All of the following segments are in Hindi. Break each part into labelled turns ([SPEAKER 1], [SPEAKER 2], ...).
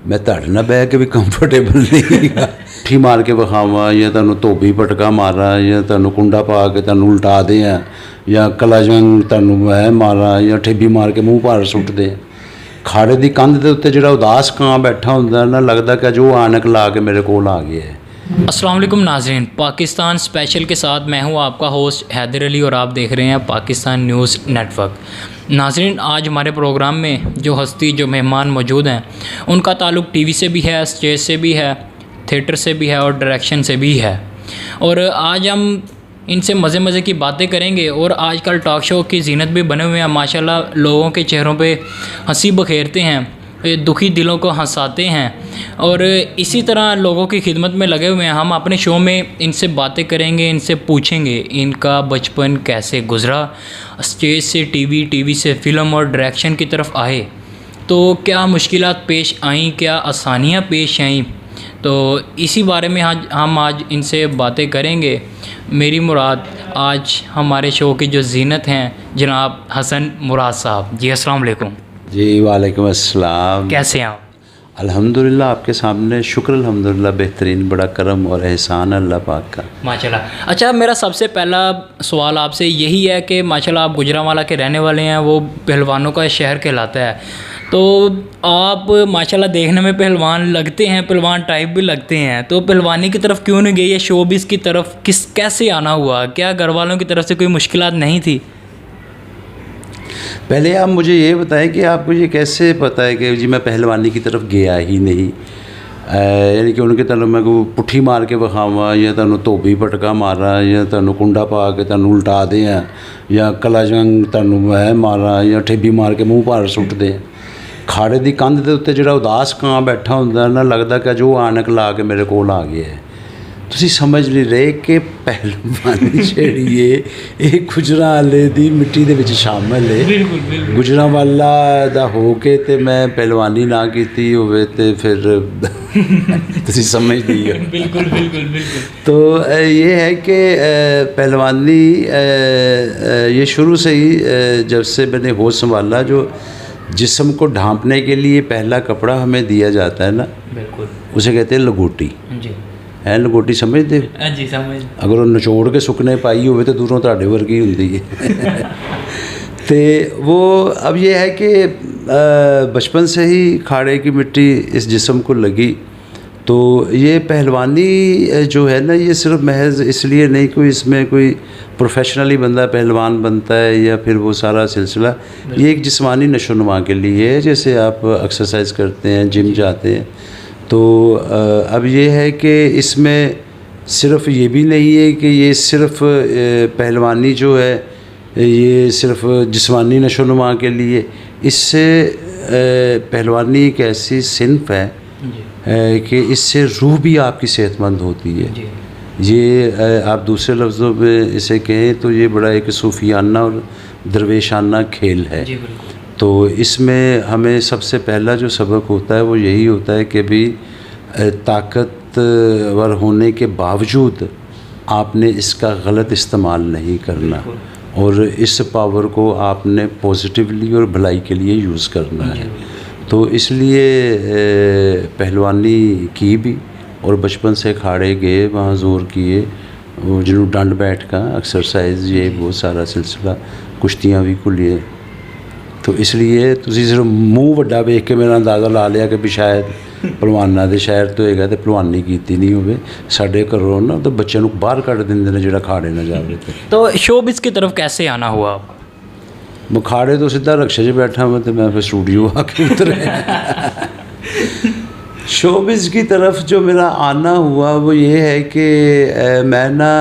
[SPEAKER 1] मैं ਤੁਹਾਡੇ ਨਾਲ ਬਹਿ ਕੇ ਵੀ ਕੰਫਰਟੇਬਲ ਨਹੀਂ ਗਾ। ਠੀ ਮਾਰ ਕੇ ਵਿਖਾਵਾਂ ਜਾਂ ਤੁਹਾਨੂੰ ਧੋਬੀ ਪਟਕਾ ਮਾਰਾਂ ਜਾਂ ਤੁਹਾਨੂੰ ਕੁੰਡਾ ਪਾ ਕੇ ਤੁਹਾਨੂੰ ਉਲਟਾ ਦਿਆਂ ਜਾਂ ਕਲਾਜੰਗ ਤੁਹਾਨੂੰ ਮੈਂ ਮਾਰਾਂ ਜਾਂ ਠੇਬੀ ਮਾਰ ਕੇ ਮੂੰਹ ਭਾਰ ਸੁੱਟ ਦਿਆਂ। ਖਾੜੇ ਦੀ ਕੰਧ ਦੇ ਉੱਤੇ ਜਿਹੜਾ ਉਦਾਸ ਕਾਂ ਬੈਠਾ ਹੁੰਦਾ ਨਾ, ਲੱਗਦਾ कि जो आनक ला के मेरे कोल आ गया है।
[SPEAKER 2] अस्सलाम वालेकुम नाज़रीन, पाकिस्तान स्पेशल के साथ मैं हूं आपका होस्ट हैदर अली और आप देख रहे हैं पाकिस्तान न्यूज़ नेटवर्क। नाज़रीन, आज हमारे प्रोग्राम में जो हस्ती जो मेहमान मौजूद हैं उनका ताल्लुक़ टीवी से भी है, स्टेज से भी है, थिएटर से भी है और डायरेक्शन से भी है। और आज हम इनसे मज़े मज़े की बातें करेंगे। और आजकल टॉक शो की जीनत भी बने हुए हैं माशाल्लाह, लोगों के चेहरों पे हंसी बखेरते हैं, दुखी दिलों को हंसाते हैं और इसी तरह लोगों की खिदमत में लगे हुए हैं। हम अपने शो में इनसे बातें करेंगे, इनसे पूछेंगे इनका बचपन कैसे गुज़रा, स्टेज से टीवी, टीवी से फ़िल्म और डायरेक्शन की तरफ आए तो क्या मुश्किलात पेश आईं, क्या आसानियाँ पेश आईं। तो इसी बारे में आज इनसे बातें करेंगे। मेरी मुराद आज हमारे शो की जो जीनत हैं जनाब हसन मुराद साहब। जी अस्सलाम वालेकुम।
[SPEAKER 1] जी वालेकुम अस्सलाम।
[SPEAKER 2] कैसे हैं आप?
[SPEAKER 1] अल्हम्दुलिल्लाह, आपके सामने शुक्र अल्हम्दुलिल्लाह, बेहतरीन, बड़ा करम और एहसान अल्लाह पाक का
[SPEAKER 2] माशाल्लाह। अच्छा, मेरा सबसे पहला सवाल आपसे यही है कि माशाल्लाह आप गुजरांवाला के रहने वाले हैं, वो पहलवानों का शहर कहलाता है। तो आप माशाल्लाह देखने में पहलवान लगते हैं, पहलवान टाइप भी लगते हैं, तो पहलवानी की तरफ क्यों नहीं गई है, शोबिस की तरफ कैसे आना हुआ? क्या घर वालों की तरफ से कोई मुश्किलात नहीं थी?
[SPEAKER 1] पहले आप मुझे ये बताएं कि आपको ये कैसे पता है कि जी मैं पहलवानी की तरफ गया ही नहीं। यानी कि उनके तनु मैं को पुट्ठी मार के विखावां या तनु धोबी पटका मारा या तनु कुंडा पा के तनु उल्टा दें या कलाजंग तनु मैं मारा या ठेबी मार के मूँह भार सुट दें। खाड़े की कंध के उत्ते जिहड़ा उदास ਕਾਂ बैठा हुंदा ना, लगदा कि जो आनक ला के मेरे कोल आ गया है। तुसी समझ नहीं रहे कि पहलवानी जिहड़ी है ये गुजरांवाले दी मिट्टी दे विच शामिल है।
[SPEAKER 2] बिल्कुल बिल्कुल।
[SPEAKER 1] गुजरांवाला दा हो के ते मैं पहलवानी ना कीती होवे ते फिर तुसी समझ नहीं हो।
[SPEAKER 2] बिल्कुल बिल्कुल बिल्कुल।
[SPEAKER 1] तो ये है कि पहलवानी ये शुरू से ही जब से मैंने होश संभाला, जो जिस्म को ढांपने के लिए पहला कपड़ा हमें दिया जाता है ना,
[SPEAKER 2] बिल्कुल,
[SPEAKER 1] उसे कहते हैं लगोटी।
[SPEAKER 2] जी
[SPEAKER 1] है लगोटी, समझते?
[SPEAKER 2] जी समझ।
[SPEAKER 1] अगर वो निचोड़ के सुकने पाई हो तो दूरों ਤੁਹਾਡੇ वर्गी होंगी है। तो वो अब ये है कि बचपन से ही खाड़े की मिट्टी इस जिस्म को लगी। तो ये पहलवानी जो है ना, ये सिर्फ महज इसलिए नहीं कोई इसमें कोई प्रोफेशनली बंदा पहलवान बनता है या फिर वो सारा सिलसिला, ये एक जिस्मानी नशोनुमा के लिए है। जैसे आप एक्सरसाइज करते हैं, जिम जाते हैं, तो अब ये है कि इसमें सिर्फ ये भी नहीं है कि ये सिर्फ पहलवानी जो है ये सिर्फ जिस्मानी नशोनुमा के लिए। इससे पहलवानी एक ऐसी सिन्फ है कि इससे रूह भी आपकी सेहतमंद होती है। ये आप दूसरे लफ्ज़ों में इसे कहें तो ये बड़ा एक सूफियाना और दरवेशाना खेल है। तो इसमें हमें सबसे पहला जो सबक होता है वो यही होता है कि भी ताकतवर होने के बावजूद आपने इसका गलत इस्तेमाल नहीं करना और इस पावर को आपने पॉजिटिवली और भलाई के लिए यूज़ करना है। तो इसलिए पहलवानी की भी और बचपन से खाड़े गए, वहाँ जोर किए, वो जिन्होंने डंड बैठ का एक्सरसाइज, ये वो सारा सिलसिला, कुश्तियाँ भी खुलिए। तो इसलिए तुसी सिर्फ मूँह वड्डा वेख के मेरा अंदाज़ा ला लिया कि भी शायद भलवाना दे शहर तो हैगा तो भलवानी कीती नहीं होवे। साडे घरों ना तो बच्चों को बाहर कढ़ देंदे ने जिहड़ा खाड़े ना जावे।
[SPEAKER 2] तो शोबिस की तरफ कैसे आना हुआ आपका?
[SPEAKER 1] मैं खाड़े तो सीधा रक्शे 'च बैठा मैं तो मैं फिर स्टूडियो आके उतरे। शोबिस की तरफ जो मेरा आना हुआ वो ये है कि मैं ना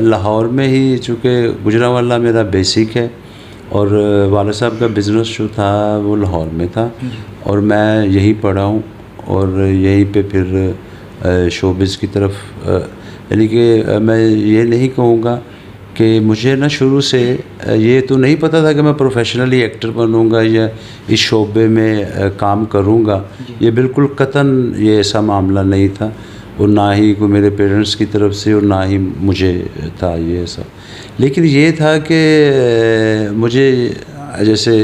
[SPEAKER 1] लाहौर में ही, चूँकि गुजरांवाला मेरा बेसिक है और वाला साहब का बिज़नेस जो था वो लाहौर में था और मैं यहीं पढ़ा हूँ और यहीं पे फिर शोबिस की तरफ, यानी कि मैं ये नहीं कहूँगा कि मुझे ना शुरू से ये तो नहीं पता था कि मैं प्रोफेशनली एक्टर बनूँगा या इस शोबे में काम करूँगा। ये बिल्कुल कतन ये ऐसा मामला नहीं था और ना ही कोई मेरे पेरेंट्स की तरफ से और ना ही मुझे था ये ऐसा। लेकिन ये था कि मुझे जैसे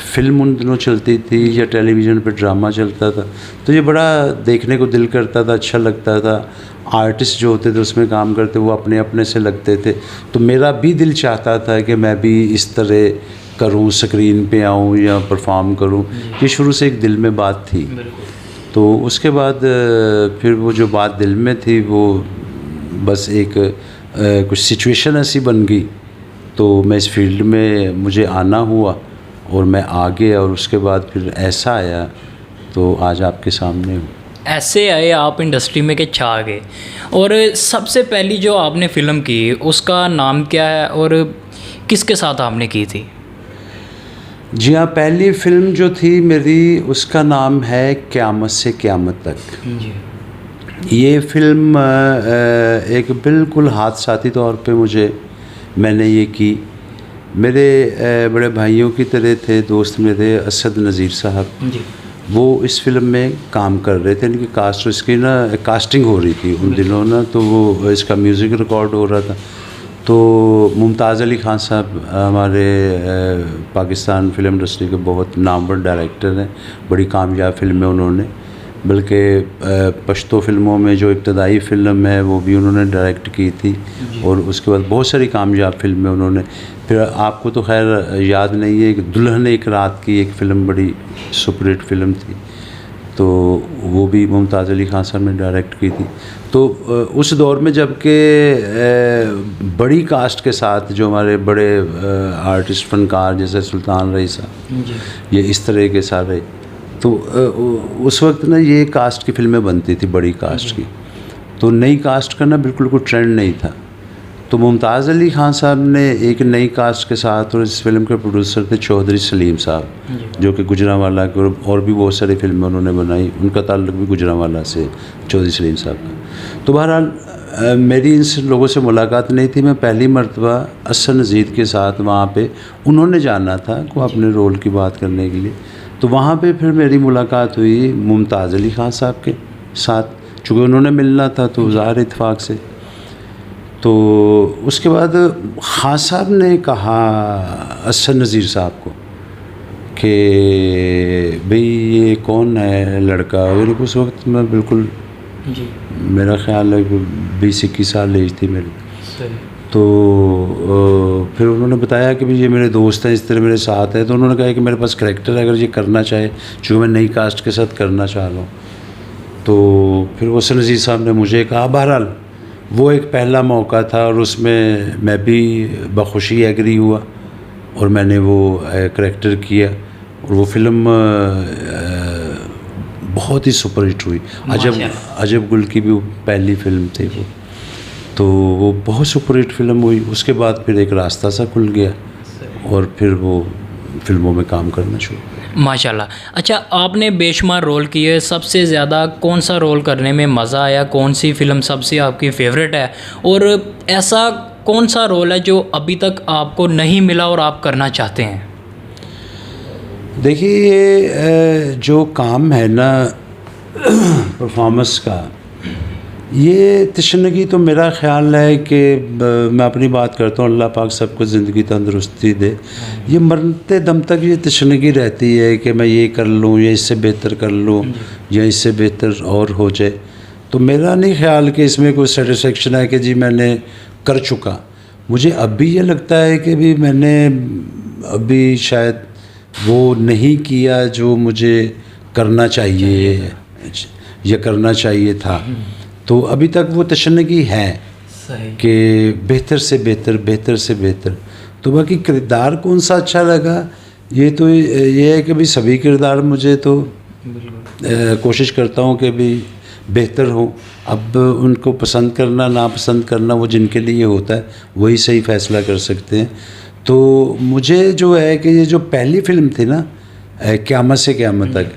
[SPEAKER 1] फिल्म उन दिनों चलती थी या टेलीविज़न पर ड्रामा चलता था, तो ये बड़ा देखने को दिल करता था, अच्छा लगता था। आर्टिस्ट जो होते थे उसमें काम करते वो अपने अपने से लगते थे, तो मेरा भी दिल चाहता था कि मैं भी इस तरह करूं, स्क्रीन पे आऊं या परफॉर्म करूं। ये शुरू से एक दिल में बात थी। तो उसके बाद फिर वो जो बात दिल में थी वो बस एक कुछ सिचुएशन ऐसी बन गई, तो मैं इस फील्ड में मुझे आना हुआ और मैं आ गया, और उसके बाद फिर ऐसा आया तो आज आपके सामने हूँ।
[SPEAKER 2] ऐसे आए आप इंडस्ट्री में के छा गए। और सबसे पहली जो आपने फ़िल्म की उसका नाम क्या है और किसके साथ आपने की थी?
[SPEAKER 1] जी हाँ, पहली फिल्म जो थी मेरी उसका नाम है क़यामत से क़यामत तक।
[SPEAKER 2] जी।
[SPEAKER 1] ये फिल्म एक बिल्कुल हादसाती तौर पे मैंने ये की। मेरे बड़े भाइयों की तरह थे दोस्त मेरे, असद नज़ीर साहब
[SPEAKER 2] जी।
[SPEAKER 1] वो इस फिल्म में काम कर रहे थे। इनकी कास्ट, इसकी ना कास्टिंग हो रही थी उन दिनों ना, तो वो इसका म्यूज़िक रिकॉर्ड हो रहा था। तो मुमताज़ अली ख़ान साहब हमारे पाकिस्तान फिल्म इंडस्ट्री के बहुत नामवर डायरेक्टर हैं, बड़ी कामयाब फिल्में उन्होंने, बल्कि पश्तो फिल्मों में जो इब्तदाई फ़िल्म है वो भी उन्होंने डायरेक्ट की थी, और उसके बाद बहुत सारी कामयाब फिल्में उन्होंने। फिर आपको तो खैर याद नहीं है कि दुल्हन एक रात की एक फ़िल्म बड़ी सुपरहिट फिल्म थी, तो वो भी मुमताज़ अली ख़ान साहब ने डायरेक्ट की थी। तो उस दौर में जबकि बड़ी कास्ट के साथ जो हमारे बड़े आर्टिस्ट फनकार जैसे सुल्तान रई साहब, ये इस तरह के सारे, तो उस वक्त ना ये कास्ट की फिल्में बनती थी, बड़ी कास्ट की। तो नई कास्ट का ना बिल्कुल कोई ट्रेंड नहीं था। तो मुमताज़ अली ख़ान साहब ने एक नई कास्ट के साथ, और इस फिल्म के प्रोड्यूसर थे चौधरी सलीम साहब, जो कि गुजरांवाला के और भी बहुत सारी फिल्में उन्होंने बनाई, उनका ताल्लुक भी गुजरांवाला से, चौधरी सलीम साहब का। तो बहरहाल मेरी इन लोगों से मुलाकात नहीं थी। मैं पहली मरतबा असद नज़ीर के साथ वहाँ पे, उन्होंने जाना था को अपने रोल की बात करने के लिए, तो वहाँ पे फिर मेरी मुलाकात हुई मुमताज़ अली ख़ान साहब के साथ। चूँकि उन्होंने मिलना था तो ज़ाहिर इत्तेफाक से। तो उसके बाद ख़ान साहब ने कहा असद नज़ीर साहब को कि भाई ये कौन है लड़का। और उस वक्त मैं बिल्कुल
[SPEAKER 2] जी।
[SPEAKER 1] मेरा ख़्याल है 20-21 साल एज थी मेरी। तो फिर उन्होंने बताया कि भाई ये मेरे दोस्त हैं, इस तरह मेरे साथ है। तो उन्होंने कहा कि मेरे पास करैक्टर है, अगर ये करना चाहे, चूँकि मैं नई कास्ट के साथ करना चाह रहा हूँ। तो फिर असद नज़ीर साहब ने मुझे कहा। बहरहाल वो एक पहला मौका था और उसमें मैं भी बखुशी एग्री हुआ और मैंने वो करैक्टर किया, और वो फिल्म बहुत ही सुपरहिट हुई। अजब गुल की भी पहली फिल्म थी वो, तो वो बहुत सुपरहिट फिल्म हुई। उसके बाद फिर एक रास्ता सा खुल गया और फिर वो फिल्मों में काम करना शुरू।
[SPEAKER 2] माशाल्लाह। अच्छा, आपने बेशुमार रोल किए, सबसे ज़्यादा कौन सा रोल करने में मज़ा आया? कौन सी फ़िल्म सबसे आपकी फ़ेवरेट है? और ऐसा कौन सा रोल है जो अभी तक आपको नहीं मिला और आप करना चाहते हैं?
[SPEAKER 1] देखिए, ये जो काम है ना परफॉर्मेंस का, ये तशन्नुकी तो मेरा ख़्याल है कि मैं अपनी बात करता हूँ, अल्लाह पाक सबको ज़िंदगी तंदुरुस्ती दे। ये मरते दम तक ये तशन्नुकी रहती है कि मैं ये कर लूँ या इससे बेहतर कर लूँ या इससे बेहतर और हो जाए। तो मेरा नहीं ख़्याल कि इसमें कोई सेटिस्फेक्शन है कि जी मैंने कर चुका। मुझे अब भी ये लगता है कि भी मैंने अभी शायद वो नहीं किया जो मुझे करना चाहिए या करना चाहिए था। तो अभी तक वो तशन्नुकी है कि बेहतर से बेहतर। तो बाकी किरदार कौन सा अच्छा लगा, ये तो ये है कि भाई सभी किरदार मुझे तो कोशिश करता हूँ कि भी बेहतर हो। अब उनको पसंद करना नापसंद करना वो जिनके लिए होता है वही सही फ़ैसला कर सकते हैं। तो मुझे जो है कि ये जो पहली फ़िल्म थी ना क़यामत से क़यामत तक,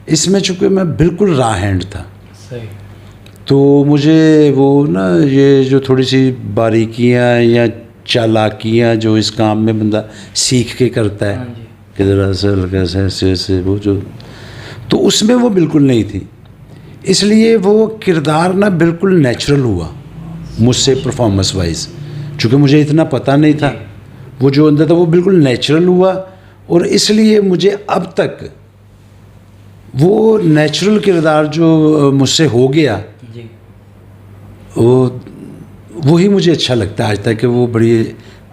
[SPEAKER 1] इसमें चूँकि मैं बिल्कुल रॉ हैंड था, तो मुझे वो ना ये जो थोड़ी सी बारीकियाँ या चालाकियाँ जो इस काम में बंदा सीख के करता है कि ज़रा सा हल्का सा ऐसे वो जो, तो उसमें वो बिल्कुल नहीं थी। इसलिए वो किरदार ना बिल्कुल नेचुरल हुआ मुझसे परफॉर्मेंस वाइज, चूँकि मुझे इतना पता नहीं था। वो जो अंदर था वो बिल्कुल नेचुरल हुआ और इसलिए मुझे अब तक वो नेचुरल किरदार जो मुझसे हो गया,
[SPEAKER 2] जी।
[SPEAKER 1] वही मुझे अच्छा लगता है आज तक कि वो बड़ी,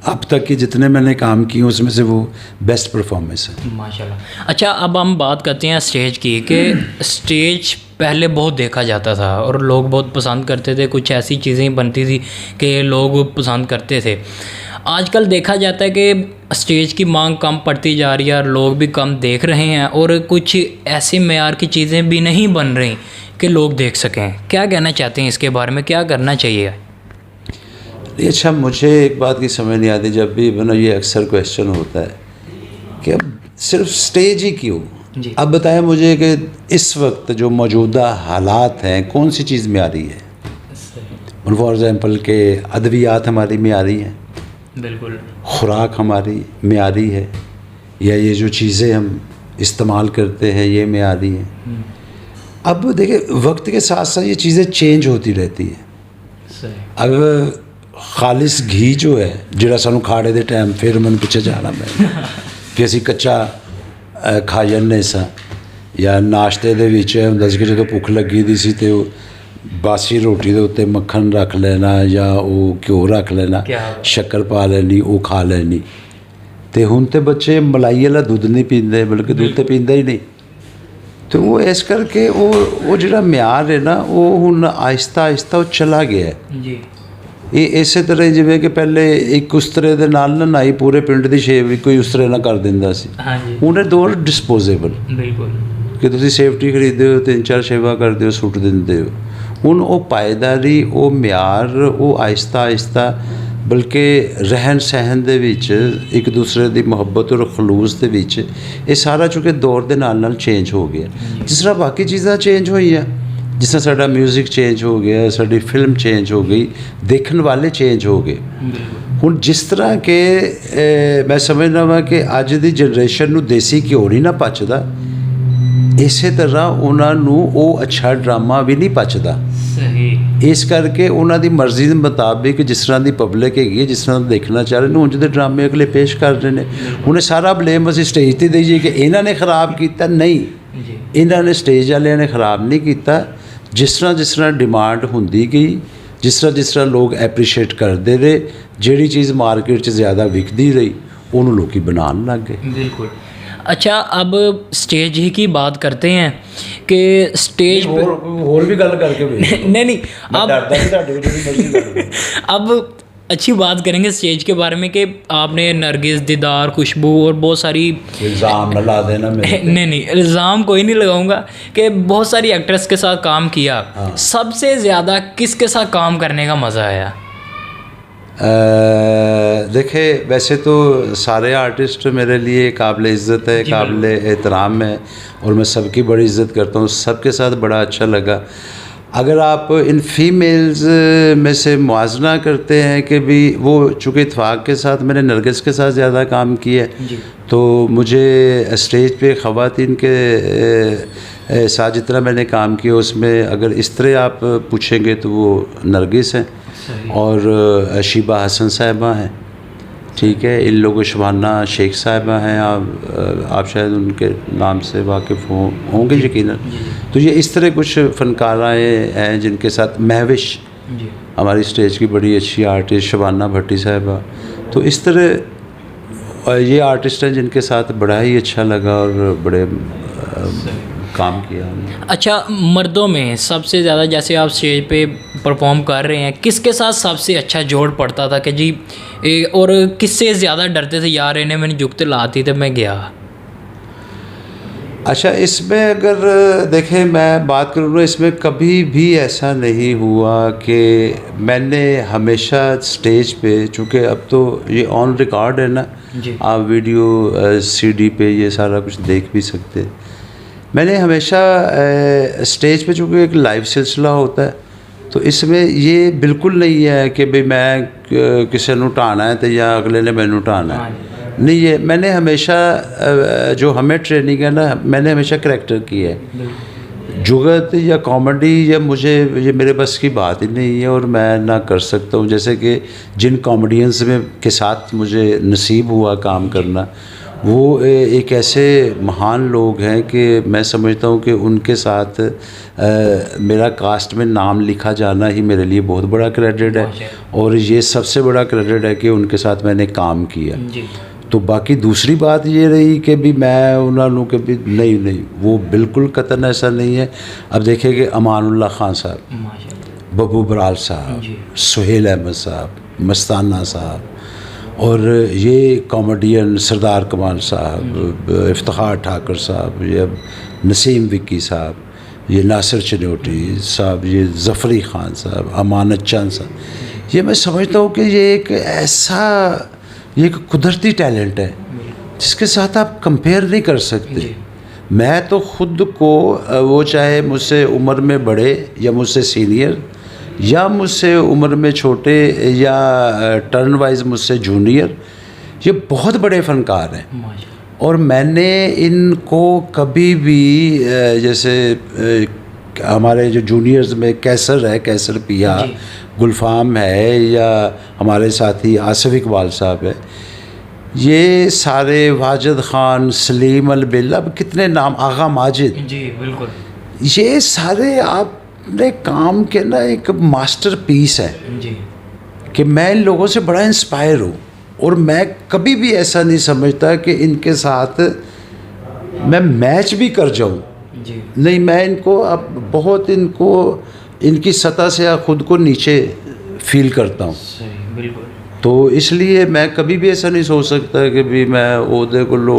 [SPEAKER 1] अब तक के जितने मैंने काम किए उसमें से वो बेस्ट परफॉर्मेंस है।
[SPEAKER 2] माशाल्लाह। अच्छा, अब हम बात करते हैं स्टेज की, कि स्टेज पहले बहुत देखा जाता था और लोग बहुत पसंद करते थे, कुछ ऐसी चीज़ें बनती थी कि लोग पसंद करते थे। आजकल देखा जाता है कि स्टेज की मांग कम पड़ती जा रही है और लोग भी कम देख रहे हैं, और कुछ ऐसी मेयार की चीज़ें भी नहीं बन रही कि लोग देख सकें। क्या कहना चाहते हैं इसके बारे में, क्या करना चाहिए?
[SPEAKER 1] अच्छा, मुझे एक बात की समझ नहीं आती, जब भी मतलब ये अक्सर क्वेश्चन होता है कि अब सिर्फ स्टेज ही क्यों।
[SPEAKER 2] जी।
[SPEAKER 1] अब बताएं मुझे कि इस वक्त जो मौजूदा हालात हैं कौन सी चीज़ में आ रही है। फॉर एग्ज़ाम्पल के अद्वियात हमारी में आ रही हैं,
[SPEAKER 2] बिल्कुल।
[SPEAKER 1] खुराक हमारी म्यारी है, या ये जो चीज़ें हम इस्तेमाल करते हैं ये म्यारी हैं। अब देखिए, वक्त के साथ साथ ये चीज़ें चेंज होती रहती हैं। अब खालिस घी जो है ਜਿਹੜਾ ਸਾਨੂੰ ਖਾੜੇ ਦੇ ਟਾਈਮ ਫਿਰ ਮੈਨੂੰ ਪਿੱਛੇ ਜਾਣਾ ਮੈਂ ਕਿ ਅਸੀਂ ਕੱਚਾ ਖਾ ਜਾਂਦੇ ਸਾਂ, ਜਾਂ ਨਾਸ਼ਤੇ ਦੇ ਵਿੱਚ ਹੁੰਦਾ ਸੀ ਕਿ ਜਦੋਂ ਭੁੱਖ ਲੱਗੀ ਦੀ ਸੀ ਤੇ ਉਹ ਬਾਸੀ ਰੋਟੀ ਦੇ ਉੱਤੇ ਮੱਖਣ ਰੱਖ ਲੈਣਾ ਜਾਂ ਉਹ ਘਿਓ ਰੱਖ ਲੈਣਾ, ਸ਼ੱਕਰ ਪਾ ਲੈਣੀ, ਉਹ ਖਾ ਲੈਣੀ। ਤੇ ਹੁਣ ਤੇ ਬੱਚੇ ਮਲਾਈ ਵਾਲਾ ਦੁੱਧ ਨਹੀਂ ਪੀਂਦੇ, ਬਲਕਿ ਦੁੱਧ ਤੇ ਪੀਂਦਾ ਹੀ ਨਹੀਂ। ਤੇ ਉਹ ਇਸ ਕਰਕੇ ਉਹ ਜਿਹੜਾ ਮਿਆਰ ਹੈ ਨਾ, ਉਹ ਹੁਣ ਆਹਿਸਤਾ ਆਹਿਸਤਾ ਉਹ ਚਲਾ ਗਿਆ ਹੈ
[SPEAKER 2] ਜੀ।
[SPEAKER 1] ਇਹ ਇਸੇ ਤਰ੍ਹਾਂ ਜਿਵੇਂ ਕਿ ਪਹਿਲੇ ਇੱਕ ਉਸਤਰੇ ਦੇ ਨਾਲ ਨਾ ਨਾਈ ਪੂਰੇ ਪਿੰਡ ਦੀ ਸ਼ੇਵ ਵੀ ਕੋਈ ਉਸਤਰੇ ਨਾਲ ਕਰ ਦਿੰਦਾ ਸੀ।
[SPEAKER 2] ਹਾਂਜੀ।
[SPEAKER 1] ਹੁਣ ਇਹ ਦੌਰ ਡਿਸਪੋਜ਼ੇਬਲ,
[SPEAKER 2] ਬਿਲਕੁਲ,
[SPEAKER 1] ਕਿ ਤੁਸੀਂ ਸੇਫਟੀ ਖਰੀਦਦੇ ਹੋ, 3-4 ਸੇਵਾ ਕਰਦੇ ਹੋ, ਸੁੱਟ ਦਿੰਦੇ ਹੋ। ਹੁਣ ਉਹ ਪਾਇਦਾਰੀ, ਉਹ ਮਿਆਰ, ਉਹ ਆਹਿਸਤਾ ਆਹਿਸਤਾ, ਬਲਕਿ ਰਹਿਣ ਸਹਿਣ ਦੇ ਵਿੱਚ ਇੱਕ ਦੂਸਰੇ ਦੀ ਮੁਹੱਬਤ ਔਰ ਖਲੂਸ ਦੇ ਵਿੱਚ ਇਹ ਸਾਰਾ ਚੁੱਕੇ ਦੌਰ ਦੇ ਨਾਲ ਨਾਲ ਚੇਂਜ ਹੋ ਗਿਆ। ਜਿਸ ਤਰ੍ਹਾਂ ਬਾਕੀ ਚੀਜ਼ਾਂ ਚੇਂਜ ਹੋਈਆਂ, जिस तरह साडा म्यूजिक चेंज हो गया, साडी फिल्म चेंज हो गई, देखने वाले चेंज हो गए। हुण जिस तरह के मैं समझदा वां कि अज दी जनरेशन नूं देसी घ्यो नहीं ना पचदा, इसे तरह उन्हां नूं ਉਹ अच्छा ड्रामा भी नहीं पचदा।
[SPEAKER 2] सही।
[SPEAKER 1] इस करके उन्हां दी मर्जी दे मुताबिक जिस तरह दी पब्लिक हैगी है, जिस तरह देखना चाह रहे ने, उंज दे ड्रामे अगले पेश कर रहे ने। हुण सारा ब्लेम ਅਸੀਂ स्टेज ते देइए कि इन्हां ने खराब कीता, नहीं, इन्हां ने स्टेज वालियां ने खराब नहीं कीता। जिस तरह डिमांड होंदी गई, जिस तरह लोग एप्रीशिएट करते रहे, जिहड़ी चीज़ मार्केट च ज़्यादा विकदी रही उन्होंने लोग बनाने लग गए।
[SPEAKER 2] बिल्कुल। अच्छा, अब स्टेज ही की बात करते हैं कि स्टेज पे
[SPEAKER 1] और भी गल करके
[SPEAKER 2] नहीं अब अच्छी बात करेंगे स्टेज के बारे में कि आपने नरगिस, दीदार, खुशबू और बहुत सारी,
[SPEAKER 1] इल्ज़ाम न ला देना
[SPEAKER 2] नहीं इल्ज़ाम कोई नहीं लगाऊंगा, कि बहुत सारी एक्ट्रेस के साथ काम किया। हाँ। सबसे ज़्यादा किसके साथ काम करने का मज़ा आया?
[SPEAKER 1] देखे, वैसे तो सारे आर्टिस्ट मेरे लिए काबिल इज़्ज़त है, काबिल एहतराम है, और मैं सबकी बड़ी इज़्ज़त करता हूँ, सबके साथ बड़ा अच्छा लगा। अगर आप इन फीमेल्स में से मुआजना करते हैं कि भी वो चूँकि इत्फाक के साथ मैंने नरगिस के साथ ज़्यादा काम किया है, तो मुझे स्टेज पे ख़वातीन के साथ जितना मैंने काम किया उसमें अगर इस तरह आप पूछेंगे तो वो नरगिस हैं और शीबा हसन साहिबा हैं, ठीक है। इन लोगों शबाना शेख साहिबा हैं, आप शायद उनके नाम से वाकिफ़ होंगे यकीनन। तो ये इस तरह कुछ फ़नकाराएँ हैं जिनके साथ महविश, हमारी स्टेज की बड़ी अच्छी आर्टिस्ट शबाना भट्टी साहिबा, तो इस तरह ये आर्टिस्ट हैं जिनके साथ बड़ा ही अच्छा लगा और बड़े काम किया।
[SPEAKER 2] अच्छा, मर्दों में सबसे ज़्यादा, जैसे आप स्टेज पे परफॉर्म कर रहे हैं, किसके साथ सबसे अच्छा जोड़ पड़ता था कि जी, और किससे ज़्यादा डरते थे, यार इन्हें मैंने जुगते लाती तो मैं गया?
[SPEAKER 1] अच्छा, इसमें अगर देखें मैं बात करूँ ना, इसमें कभी भी ऐसा नहीं हुआ कि मैंने हमेशा स्टेज पे, चूँकि अब तो ये ऑन रिकॉर्ड है ना, आप वीडियो CD पे ये सारा कुछ देख भी सकते हैं। मैंने हमेशा स्टेज पे, चूँकि एक लाइव सिलसिला होता है, तो इसमें ये बिल्कुल नहीं है कि भाई मैं किसी नूं ढाना है तो या अगले ने मैनू ढाना है, नहीं। ये मैंने हमेशा जो हमें ट्रेनिंग है ना, मैंने हमेशा करैक्टर किया है। जुगत या कॉमेडी या मुझे ये मेरे बस की बात ही नहीं है और मैं ना कर सकता हूँ। जैसे कि जिन कॉमेडियंस में के साथ मुझे नसीब हुआ काम करना, वो एक ऐसे महान लोग हैं कि मैं समझता हूँ कि उनके साथ मेरा कास्ट में नाम लिखा जाना ही मेरे लिए बहुत बड़ा क्रेडिट है, और ये सबसे बड़ा क्रेडिट है कि उनके साथ मैंने काम किया। तो बाकी दूसरी बात ये रही कि भी मैं उन्होंने के भी नहीं, वो बिल्कुल कतन ऐसा नहीं है। अब देखिए कि अमानुल्लाह खान साहब, बब्बू बराल साहब, सुहेल अहमद साहब, मस्ताना साहब, और ये कॉमेडियन सरदार कमाल साहब, इफ्तिखार ठाकर साहब, ये नसीम विक्की साहब, ये नासिर चनोटी साहब, ये ज़फ़री ख़ान साहब, अमानत चंद साहब, ये मैं समझता हूँ कि ये एक ऐसा, ये एक कुदरती टैलेंट है जिसके साथ आप कंपेयर नहीं कर सकते। मैं तो ख़ुद को, वो चाहे मुझसे उम्र में बड़े या मुझसे सीनियर या मुझसे उम्र में छोटे या टर्न वाइज मुझसे जूनियर, ये बहुत बड़े फ़नकार हैं। और मैंने इनको कभी भी जैसे हमारे जो जूनियर्स में कैसर है, कैसर पिया, गुलफाम है, या हमारे साथी आसिफ इकबाल साहब है, ये सारे, वाजिद ख़ान, सलीम अल बिल, अब कितने नाम, आगा माजिद,
[SPEAKER 2] जी बिल्कुल,
[SPEAKER 1] ये सारे आपने काम के ना एक मास्टर पीस है
[SPEAKER 2] जी,
[SPEAKER 1] कि मैं इन लोगों से बड़ा इंस्पायर हूँ। और मैं कभी भी ऐसा नहीं समझता कि इनके साथ मैं मैच भी कर जाऊँ,
[SPEAKER 2] जी
[SPEAKER 1] नहीं, मैं इनको अब बहुत, इनको इनकी सतह से खुद को नीचे फील करता हूँ।
[SPEAKER 2] सही, बिल्कुल।
[SPEAKER 1] तो इसलिए मैं कभी भी ऐसा नहीं सोच सकता कि भी मैं ओहदे को लो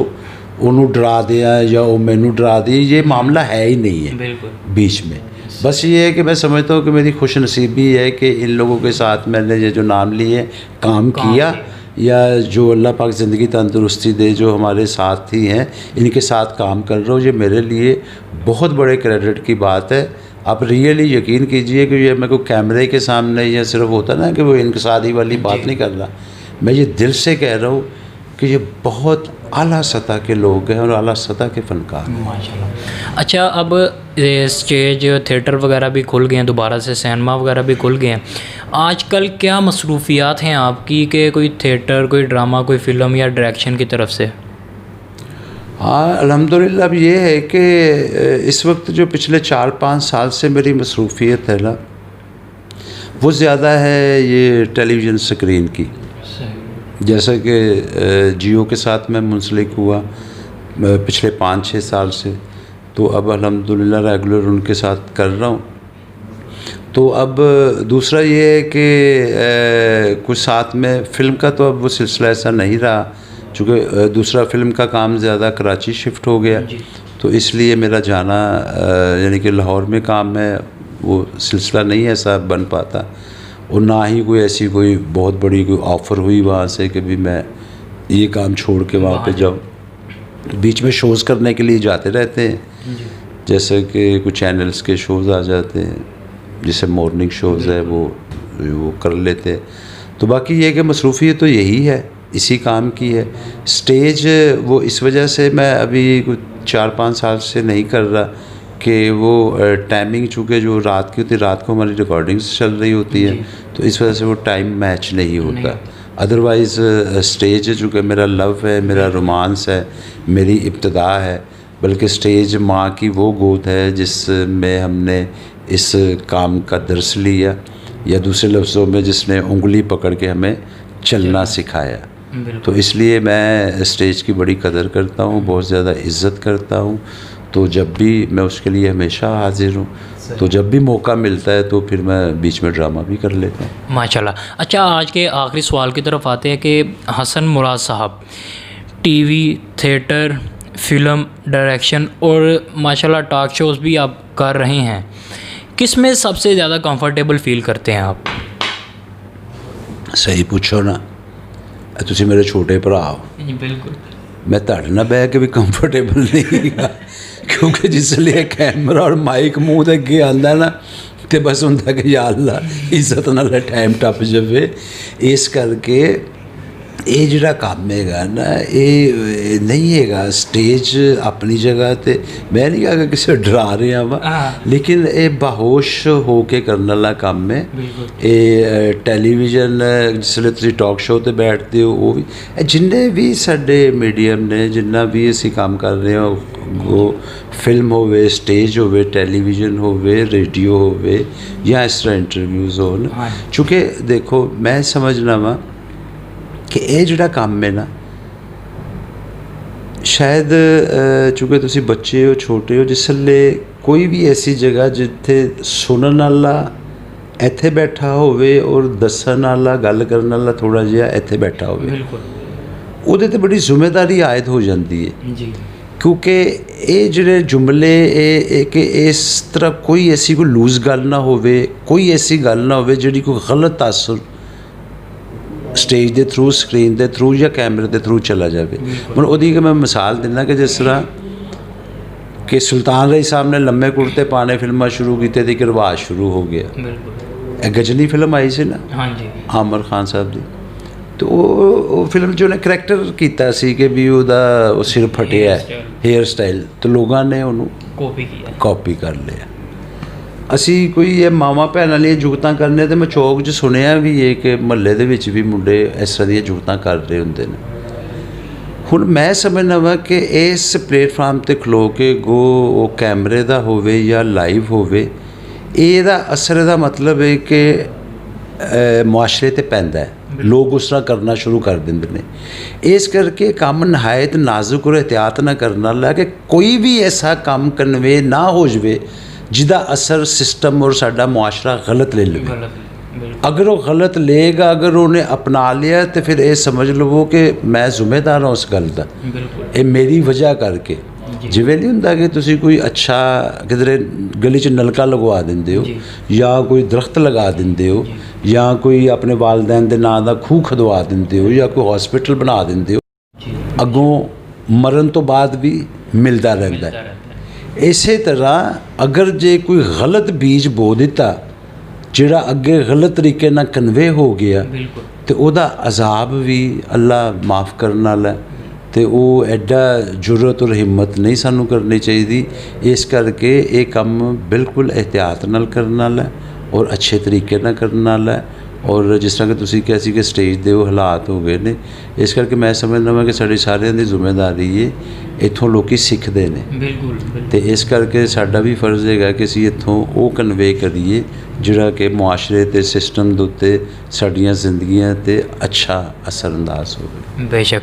[SPEAKER 1] उन्होंने डरा दिया या वो मैनू डरा दी, ये मामला है ही नहीं है
[SPEAKER 2] बिल्कुल
[SPEAKER 1] बीच में। बस ये है कि मैं समझता हूँ कि मेरी खुशनसीबी है कि इन लोगों के साथ मैंने ये जो नाम लिए काम किया, या जो अल्लाह पाक ज़िंदगी तंदुरुस्ती दे, जो हमारे साथी हैं, इनके साथ काम कर रहा हूँ, ये मेरे लिए बहुत बड़े क्रेडिट की बात है। आप रियली यकीन कीजिए कि ये मैं को कैमरे के सामने या सिर्फ होता ना कि वो इनकसारी वाली बात नहीं कर रहा, मैं ये दिल से कह रहा हूँ कि ये बहुत आला सतह के लोग हैं और आला सतह के फ़नकार हैं
[SPEAKER 2] माशाल्लाह। अच्छा, अब स्टेज थिएटर वगैरह भी खुल गए हैं, दोबारा से सिनेमा वगैरह भी खुल गए हैं। आजकल क्या मसरूफियात हैं आपकी कि कोई थिएटर, कोई ड्रामा, कोई फ़िल्म या डायरेक्शन की तरफ से?
[SPEAKER 1] हाँ, अल्हम्दुलिल्लाह। अब ये है कि इस वक्त जो पिछले 4-5 साल से मेरी मसरूफियत है ना, वो ज़्यादा है ये टेलीविज़न स्क्रीन की। जैसा कि जियो के साथ मैं मुंसलिक हुआ पिछले 5-6 साल से, तो अब अल्हम्दुलिल्लाह रेगुलर उनके साथ कर रहा हूँ। तो अब दूसरा ये है कि कुछ साथ में फ़िल्म का तो अब वो सिलसिला ऐसा नहीं रहा, चूँकि दूसरा फ़िल्म का काम ज़्यादा कराची शिफ्ट हो गया, तो इसलिए मेरा जाना, यानी कि लाहौर में काम है, वो सिलसिला नहीं ऐसा बन पाता, और ना ही कोई ऐसी कोई बहुत बड़ी कोई ऑफ़र हुई वहाँ से कि भी मैं ये काम छोड़ के वहाँ पे जाऊँ। बीच में शोज़ करने के लिए जाते रहते हैं, जैसे कि कुछ चैनल्स के शोज़ आ जाते हैं, जैसे मॉर्निंग शोज़ है वो कर लेते हैं। तो बाकी ये कि मसरूफ़ियत तो यही है, इसी काम की है। स्टेज वो इस वजह से मैं अभी कुछ 4-5 साल से नहीं कर रहा कि वो टाइमिंग, चूँकि जो रात की होती है, रात को हमारी रिकॉर्डिंग्स चल रही होती है, तो इस वजह से वो टाइम मैच नहीं होता। अदरवाइज़ स्टेज चूँकि मेरा लव है, मेरा रोमांस है, मेरी इब्तिदा है, बल्कि स्टेज माँ की वो गोद है जिसमें हमने इस काम का दर्स लिया, या दूसरे लफ्ज़ों में जिसने उंगली पकड़ के हमें चलना सिखाया। तो इसलिए मैं स्टेज की बड़ी कदर करता हूँ, बहुत ज़्यादा इज़्ज़त करता हूँ। तो जब भी मैं उसके लिए हमेशा हाजिर हूँ, तो जब भी मौका मिलता है तो फिर मैं बीच में ड्रामा भी कर लेता हूँ।
[SPEAKER 2] माशाल्लाह। अच्छा, आज के आखिरी सवाल की तरफ आते हैं कि हसन मुराद साहब टीवी, थिएटर, फ़िल्म, डायरेक्शन और माशाल्लाह टॉक शोज़ भी आप कर रहे हैं, किस में सबसे ज़्यादा कंफर्टेबल फील करते हैं आप?
[SPEAKER 1] सही पूछो ना, तुसी मेरे छोटे भरा हो,
[SPEAKER 2] बिल्कुल
[SPEAKER 1] मैं तुहाडे नाल बह के भी कंफर्टेबल नहीं गा, क्योंकि जिसले कैमरा और माइक मूँह दे अगे आंदा ना, तो बस हुंदा कि या अल्लाह इज्जत नाल टाइम टप जावे। इस करके ਇਹ ਜਿਹੜਾ ਕੰਮ ਹੈਗਾ ਨਾ ਇਹ ਨਹੀਂ ਹੈਗਾ ਸਟੇਜ ਆਪਣੀ ਜਗ੍ਹਾ ਤੇ ਮੈਂ ਨਹੀਂ ਕਹਾਂ ਕਿ ਕਿਸੇ ਨੂੰ ਡਰਾ ਰਿਹਾ ਵਾ ਲੇਕਿਨ ਇਹ ਬੇਹੋਸ਼ ਹੋ ਕੇ ਕਰਨ ਵਾਲਾ ਕੰਮ ਹੈ ਇਹ ਟੈਲੀਵਿਜ਼ਨ ਜਿਸ ਵੇਲੇ ਤੁਸੀਂ ਟਾਕ ਸ਼ੋਅ ਤੇ ਬੈਠਦੇ ਹੋ ਉਹ ਵੀ ਇਹ ਜਿੰਨੇ ਵੀ ਸਾਡੇ ਮੀਡੀਅਮ ਨੇ ਜਿੰਨਾ ਵੀ ਅਸੀਂ ਕੰਮ ਕਰ ਰਹੇ ਹਾਂ ਉਹ ਫਿਲਮ ਹੋਵੇ ਸਟੇਜ ਹੋਵੇ ਟੈਲੀਵਿਜ਼ਨ ਹੋਵੇ ਰੇਡੀਓ ਹੋਵੇ ਜਾਂ ਇਸ ਤਰ੍ਹਾਂ ਇੰਟਰਵਿਊਜ਼ ਹੋਣ ਚੂँकि ਦੇਖੋ ਮੈਂ ਸਮਝਣਾ ਵਾ ਕਿ ਇਹ ਜਿਹੜਾ ਕੰਮ ਹੈ ਨਾ ਸ਼ਾਇਦ ਚੂँकि ਤੁਸੀਂ ਬੱਚੇ ਹੋ ਛੋਟੇ ਹੋ ਜਿਸ ਵੇਲੇ ਕੋਈ ਵੀ ਐਸੀ ਜਗ੍ਹਾ ਜਿੱਥੇ ਸੁਣਨ ਵਾਲਾ ਇੱਥੇ ਬੈਠਾ ਹੋਵੇ ਔਰ ਦੱਸਣ ਵਾਲਾ ਗੱਲ ਕਰਨ ਵਾਲਾ ਥੋੜ੍ਹਾ ਜਿਹਾ ਇੱਥੇ ਬੈਠਾ ਹੋਵੇ ਉਹਦੇ 'ਤੇ ਬੜੀ ਜ਼ਿੰਮੇਵਾਰੀ ਆਇਦ ਹੋ ਜਾਂਦੀ ਹੈ ਜੀ ਕਿਉਂਕਿ ਇਹ ਜਿਹੜੇ ਜੁਮਲੇ ਇਹ ਕਿ ਇਸ ਤਰ੍ਹਾਂ ਕੋਈ ਐਸੀ ਕੋਈ ਲੂਜ਼ ਗੱਲ ਨਾ ਹੋਵੇ ਕੋਈ ਐਸੀ ਗੱਲ ਨਾ ਹੋਵੇ ਜਿਹੜੀ ਕੋਈ ਗਲਤ ਤਾਸੁਰ ਸਟੇਜ ਦੇ ਥਰੂ ਸਕਰੀਨ ਦੇ ਥਰੂ ਜਾਂ ਕੈਮਰੇ ਦੇ ਥਰੂ ਚਲਾ ਜਾਵੇ ਹੁਣ ਉਹਦੀ ਕਿ ਮੈਂ ਮਿਸਾਲ ਦਿੰਦਾ ਕਿ ਜਿਸ ਤਰ੍ਹਾਂ ਕਿ ਸੁਲਤਾਨ ਰਈ ਸਾਹਿਬ ਨੇ ਲੰਮੇ ਕੁੜਤੇ ਪਾਣੇ ਫਿਲਮਾਂ ਸ਼ੁਰੂ ਕੀਤੇ ਤੇ ਇੱਕ ਰਿਵਾਜ਼ ਸ਼ੁਰੂ ਹੋ ਗਿਆ ਇਹ ਗਜਨੀ ਫਿਲਮ ਆਈ ਸੀ ਨਾ ਹਾਂਜੀ ਆਮਰ ਖਾਨ ਸਾਹਿਬ ਦੀ ਤੇ ਉਹ ਫਿਲਮ 'ਚ ਉਹਨੇ ਕਰੈਕਟਰ ਕੀਤਾ ਸੀ ਕਿ ਵੀ ਉਹਦਾ ਉਹ ਸਿਰ ਫਟਿਆ ਹੇਅਰ ਸਟਾਈਲ ਤੇ ਲੋਕਾਂ ਨੇ ਉਹਨੂੰ ਕਾਪੀ ਕਰ ਲਿਆ ਅਸੀਂ ਕੋਈ ਇਹ ਮਾਵਾਂ ਭੈਣਾਂ ਵਾਲੀਆਂ ਜੁਗਤਾਂ ਕਰਨੇ ਤੇ ਮੈਂ ਚੌਕ 'ਚ ਸੁਣਿਆ ਵੀ ਇਹ ਕਿ ਮਹੱਲੇ ਦੇ ਵਿੱਚ ਵੀ ਮੁੰਡੇ ਇਸ ਤਰ੍ਹਾਂ ਦੀਆਂ ਜੁਗਤਾਂ ਕਰ ਰਹੇ ਹੁੰਦੇ ਨੇ ਹੁਣ ਮੈਂ ਸਮਝਦਾ ਵਾ ਕਿ ਇਸ ਪਲੇਟਫਾਰਮ 'ਤੇ ਖਲੋ ਕੇ ਉਹ ਕੈਮਰੇ ਦਾ ਹੋਵੇ ਜਾਂ ਲਾਈਵ ਹੋਵੇ ਇਹਦਾ ਅਸਰ ਦਾ ਮਤਲਬ ਹੈ ਕਿ ਮੁਆਸ਼ਰੇ 'ਤੇ ਪੈਂਦਾ ਹੈ ਲੋਕ ਉਸ ਤਰ੍ਹਾਂ ਕਰਨਾ ਸ਼ੁਰੂ ਕਰ ਦਿੰਦੇ ਨੇ ਇਸ ਕਰਕੇ ਕੰਮ ਨਹਾਇਤ ਨਾਜ਼ੁਕ ਔਰ ਇਹਤਿਆਤ ਨਾਲ ਕਰਨ ਵਾਲਾ ਕਿ ਕੋਈ ਵੀ ਐਸਾ ਕੰਮ ਕਨਵੇ ਨਾ ਹੋ ਜਾਵੇ ਜਿਹਦਾ ਅਸਰ ਸਿਸਟਮ ਔਰ ਸਾਡਾ ਮੁਆਸ਼ਰਾ ਗਲਤ ਲੈ ਲਵੇ ਅਗਰ ਉਹ ਗਲਤ ਲਏਗਾ ਅਗਰ ਉਹਨੇ ਅਪਣਾ ਲਿਆ ਤੇ ਫਿਰ ਇਹ ਸਮਝ ਲਵੋ ਕਿ ਮੈਂ ਜ਼ਿੰਮੇਦਾਰ ਹਾਂ ਉਸ ਗੱਲ ਦਾ ਇਹ ਮੇਰੀ ਵਜ੍ਹਾ ਕਰਕੇ ਜਿਵੇਂ ਨਹੀਂ ਹੁੰਦਾ ਕਿ ਤੁਸੀਂ ਕੋਈ ਅੱਛਾ ਕਿਧਰੇ ਗਲੀ 'ਚ ਨਲਕਾ ਲਗਵਾ ਦਿੰਦੇ ਹੋ ਜਾਂ ਕੋਈ ਦਰਖਤ ਲਗਾ ਦਿੰਦੇ ਹੋ ਜਾਂ ਕੋਈ ਆਪਣੇ ਵਾਲਦੈਨ ਦੇ ਨਾਂ ਦਾ ਖੂਹ ਖਦਵਾ ਦਿੰਦੇ ਹੋ ਜਾਂ ਕੋਈ ਹਸਪੀਟਲ ਬਣਾ ਦਿੰਦੇ ਹੋ ਅੱਗੋਂ ਮਰਨ ਤੋਂ ਬਾਅਦ ਵੀ ਮਿਲਦਾ ਰਹਿੰਦਾ ਹੈ ਇਸੇ ਤਰ੍ਹਾਂ ਅਗਰ ਜੇ ਕੋਈ ਗਲਤ ਬੀਜ ਬੋ ਦਿੱਤਾ ਜਿਹੜਾ ਅੱਗੇ ਗਲਤ ਤਰੀਕੇ ਨਾਲ ਕਨਵੇ ਹੋ ਗਿਆ ਤੇ ਉਹਦਾ ਅਜ਼ਾਬ ਵੀ ਅੱਲਾ ਮਾਫ ਕਰਨ ਵਾਲਾ ਤੇ ਉਹ ਐਡਾ ਜੁਰਅਤ ਔਰ ਹਿੰਮਤ ਨਹੀਂ ਸਾਨੂੰ ਕਰਨੀ ਚਾਹੀਦੀ ਇਸ ਕਰਕੇ ਇਹ ਕੰਮ ਬਿਲਕੁਲ ਇਹਤਿਆਤ ਨਾਲ ਕਰਨ ਵਾਲਾ ਔਰ ਅੱਛੇ ਤਰੀਕੇ ਨਾਲ ਕਰਨ ਵਾਲਾ ਔਰ ਜਿਸ ਤਰ੍ਹਾਂ ਕਿ ਤੁਸੀਂ ਕਿਹਾ ਸੀ ਕਿ ਸਟੇਜ ਦੇ ਉਹ ਹਾਲਾਤ ਹੋ ਗਏ ਨੇ ਇਸ ਕਰਕੇ ਮੈਂ ਸਮਝਦਾ ਹਾਂ ਕਿ ਸਾਡੀ ਸਾਰਿਆਂ ਦੀ ਜ਼ਿੰਮੇਵਾਰੀ ਹੈ ਇੱਥੋਂ ਲੋਕੀ ਸਿੱਖਦੇ ਨੇ ਬਿਲਕੁਲ ਤੇ ਇਸ ਕਰਕੇ ਸਾਡਾ ਵੀ ਫਰਜ਼ ਹੈਗਾ ਕਿ ਅਸੀਂ ਇੱਥੋਂ ਉਹ ਕਨਵੇ ਕਰੀਏ ਜਿਹੜਾ ਕਿ ਮੁਆਸ਼ਰੇ ਤੇ ਸਿਸਟਮ ਦੇ ਉੱਤੇ ਸਾਡੀਆਂ ਜ਼ਿੰਦਗੀਆਂ ਤੇ ਅੱਛਾ असरअंदाज होवे।
[SPEAKER 2] बेशक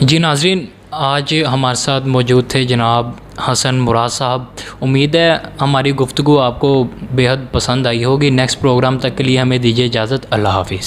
[SPEAKER 2] जी नाजरीन आज हमारे साथ मौजूद थे जनाब हसन मुराद साहब। उम्मीद है हमारी गुफ्तगू आपको बेहद पसंद आई होगी। नेक्स्ट प्रोग्राम तक के लिए हमें दीजिए इजाज़त। अल्लाह हाफिज़।